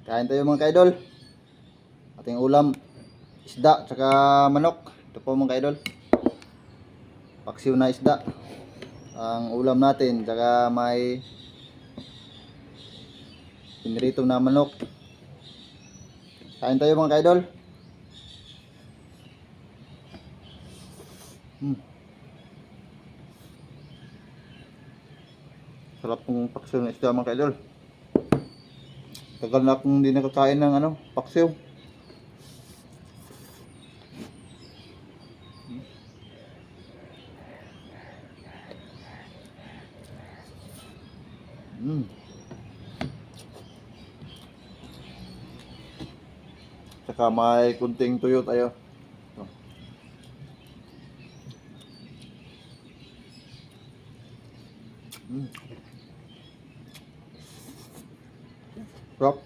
Kain tayo mga kaidol. Ating ulam, isda, tsaka manok. Ito po mga kaidol. Paksiw na isda. Ang ulam natin, tsaka may pinirito na manok. Kain tayo mga kaidol. Sarap ng paksiw na isda mga kaidol. Tagal na akong hindi nakakain ng paksiw. Saka may kunting tuyo tayo. Sarap.